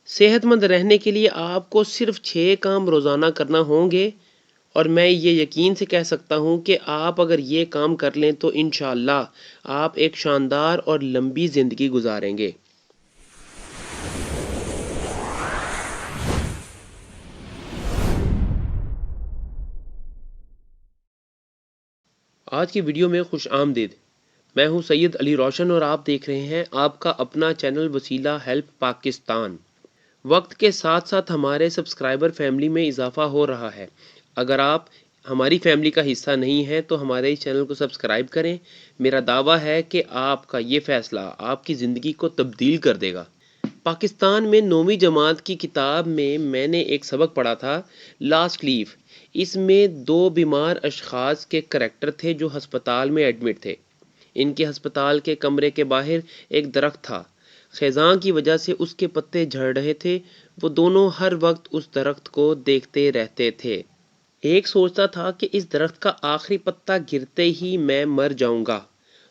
صحت مند رہنے کے لیے آپ کو صرف 6 کام روزانہ کرنا ہوں گے، اور میں یہ یقین سے کہہ سکتا ہوں کہ آپ اگر یہ کام کر لیں تو انشاءاللہ آپ ایک شاندار اور لمبی زندگی گزاریں گے۔ آج کی ویڈیو میں خوش آمدید۔ میں ہوں سید علی روشن اور آپ دیکھ رہے ہیں آپ کا اپنا چینل وسیلہ ہیلپ پاکستان۔ وقت کے ساتھ ساتھ ہمارے سبسکرائبر فیملی میں اضافہ ہو رہا ہے۔ اگر آپ ہماری فیملی کا حصہ نہیں ہیں تو ہمارے اس چینل کو سبسکرائب کریں۔ میرا دعویٰ ہے کہ آپ کا یہ فیصلہ آپ کی زندگی کو تبدیل کر دے گا۔ پاکستان میں 9ویں جماعت کی کتاب میں نے ایک سبق پڑھا تھا، لاسٹ لیف۔ اس میں 2 بیمار اشخاص کے کریکٹر تھے جو ہسپتال میں ایڈمٹ تھے۔ ان کے ہسپتال کے کمرے کے باہر ایک درخت تھا۔ خزاں کی وجہ سے اس کے پتے جھڑ رہے تھے۔ وہ دونوں ہر وقت اس درخت کو دیکھتے رہتے تھے۔ ایک سوچتا تھا کہ اس درخت کا آخری پتا گرتے ہی میں مر جاؤں گا۔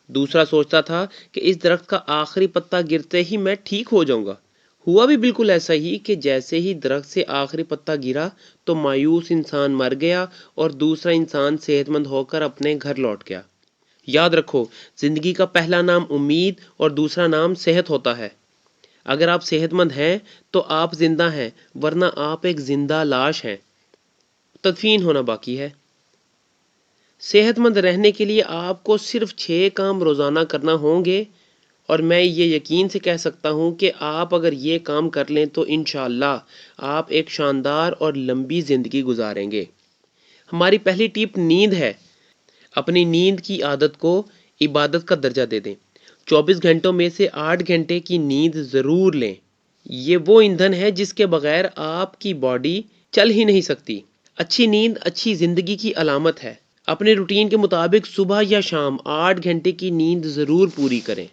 دوسرا سوچتا تھا کہ اس درخت کا آخری پتا گرتے ہی میں ٹھیک ہو جاؤں گا۔ ہوا بھی بالکل ایسا ہی کہ جیسے ہی درخت سے آخری پتا گرا تو مایوس انسان مر گیا اور دوسرا انسان صحت مند ہو کر اپنے گھر لوٹ گیا۔ یاد رکھو، زندگی کا پہلا نام امید اور دوسرا نام صحت ہوتا ہے۔ اگر آپ صحت مند ہیں تو آپ زندہ ہیں، ورنہ آپ ایک زندہ لاش ہیں، تدفین ہونا باقی ہے۔ صحت مند رہنے کے لیے آپ کو صرف 6 کام روزانہ کرنا ہوں گے، اور میں یہ یقین سے کہہ سکتا ہوں کہ آپ اگر یہ کام کر لیں تو انشاءاللہ آپ ایک شاندار اور لمبی زندگی گزاریں گے۔ ہماری پہلی ٹپ نیند ہے۔ اپنی نیند کی عادت کو عبادت کا درجہ دے دیں۔ 24 گھنٹوں میں سے 8 گھنٹے کی نیند ضرور لیں۔ یہ وہ ایندھن ہے جس کے بغیر آپ کی باڈی چل ہی نہیں سکتی۔ اچھی نیند اچھی زندگی کی علامت ہے۔ اپنے روٹین کے مطابق صبح یا شام 8 گھنٹے کی نیند ضرور پوری کریں۔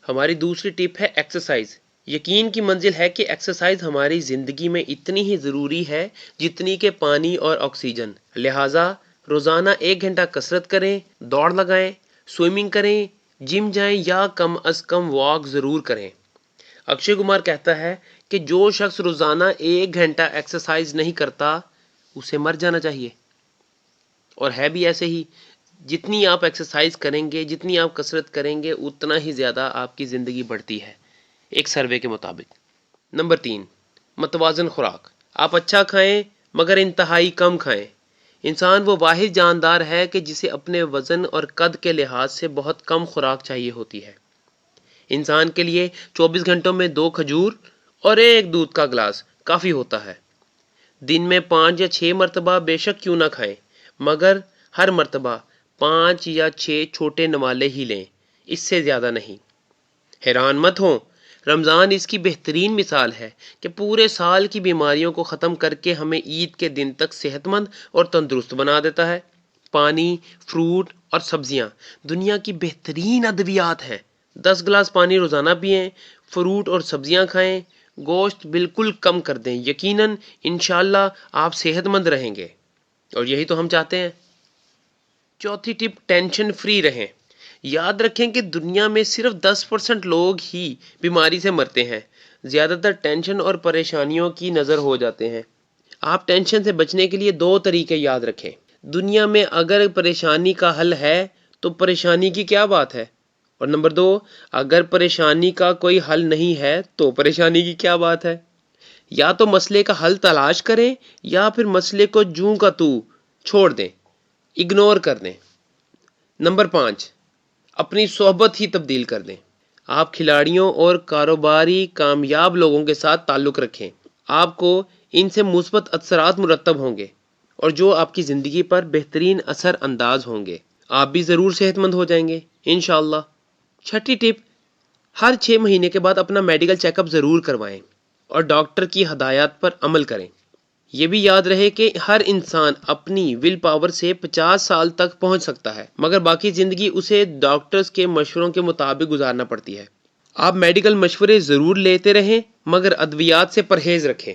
ہماری دوسری ٹپ ہے ایکسرسائز۔ یقین کی منزل ہے کہ ایکسرسائز ہماری زندگی میں اتنی ہی ضروری ہے جتنی کہ پانی اور آکسیجن۔ لہٰذا روزانہ 1 گھنٹہ کسرت کریں، دوڑ لگائیں، سوئمنگ کریں، جم جائیں یا کم از کم واک ضرور کریں۔ اکشے کمار کہتا ہے کہ جو شخص روزانہ 1 گھنٹہ ایکسرسائز نہیں کرتا اسے مر جانا چاہیے۔ اور ہے بھی ایسے ہی، جتنی آپ ایکسرسائز کریں گے، جتنی آپ کسرت کریں گے، اتنا ہی زیادہ آپ کی زندگی بڑھتی ہے، ایک سروے کے مطابق۔ نمبر 3، متوازن خوراک۔ آپ اچھا کھائیں مگر انتہائی کم کھائیں۔ انسان وہ واحد جاندار ہے کہ جسے اپنے وزن اور قد کے لحاظ سے بہت کم خوراک چاہیے ہوتی ہے۔ انسان کے لیے 24 گھنٹوں میں 2 کھجور اور 1 دودھ کا گلاس کافی ہوتا ہے۔ دن میں 5 یا 6 مرتبہ بے شک کیوں نہ کھائیں، مگر ہر مرتبہ 5 یا 6 چھوٹے نوالے ہی لیں، اس سے زیادہ نہیں۔ حیران مت ہوں، رمضان اس کی بہترین مثال ہے کہ پورے سال کی بیماریوں کو ختم کر کے ہمیں عید کے دن تک صحت مند اور تندرست بنا دیتا ہے۔ پانی، فروٹ اور سبزیاں دنیا کی بہترین ادویات ہیں۔ 10 گلاس پانی روزانہ پئیں، فروٹ اور سبزیاں کھائیں، گوشت بالکل کم کر دیں، یقیناً انشاءاللہ آپ صحت مند رہیں گے، اور یہی تو ہم چاہتے ہیں۔ چوتھی ٹپ، ٹینشن فری رہیں۔ یاد رکھیں کہ دنیا میں صرف 10% لوگ ہی بیماری سے مرتے ہیں، زیادہ تر ٹینشن اور پریشانیوں کی نظر ہو جاتے ہیں۔ آپ ٹینشن سے بچنے کے لیے 2 طریقے یاد رکھیں۔ دنیا میں اگر پریشانی کا حل ہے تو پریشانی کی کیا بات ہے؟ اور نمبر 2، اگر پریشانی کا کوئی حل نہیں ہے تو پریشانی کی کیا بات ہے؟ یا تو مسئلے کا حل تلاش کریں یا پھر مسئلے کو جوں کا توں چھوڑ دیں، اگنور کر دیں۔ نمبر 5، اپنی صحبت ہی تبدیل کر دیں۔ آپ کھلاڑیوں اور کاروباری کامیاب لوگوں کے ساتھ تعلق رکھیں۔ آپ کو ان سے مثبت اثرات مرتب ہوں گے اور جو آپ کی زندگی پر بہترین اثر انداز ہوں گے۔ آپ بھی ضرور صحت مند ہو جائیں گے انشاءاللہ۔ چھٹی ٹپ، ہر 6 مہینے کے بعد اپنا میڈیکل چیک اپ ضرور کروائیں اور ڈاکٹر کی ہدایات پر عمل کریں۔ یہ بھی یاد رہے کہ ہر انسان اپنی ول پاور سے 50 سال تک پہنچ سکتا ہے، مگر باقی زندگی اسے ڈاکٹرز کے مشوروں کے مطابق گزارنا پڑتی ہے۔ آپ میڈیکل مشورے ضرور لیتے رہیں، مگر ادویات سے پرہیز رکھیں۔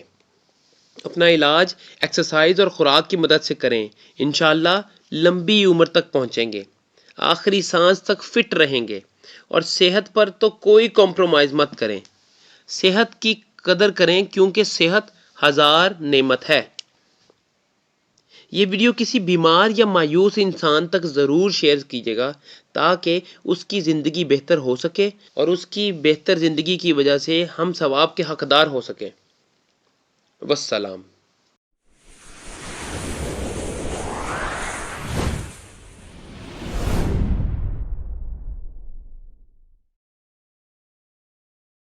اپنا علاج ایکسرسائز اور خوراک کی مدد سے کریں، انشاءاللہ لمبی عمر تک پہنچیں گے، آخری سانس تک فٹ رہیں گے، اور صحت پر تو کوئی کمپرومائز مت کریں۔ صحت کی قدر کریں کیونکہ صحت ہزار نعمت ہے۔ یہ ویڈیو کسی بیمار یا مایوس انسان تک ضرور شیئر کیجیے گا تاکہ اس کی زندگی بہتر ہو سکے اور اس کی بہتر زندگی کی وجہ سے ہم ثواب کے حقدار ہو سکیں۔ والسلام۔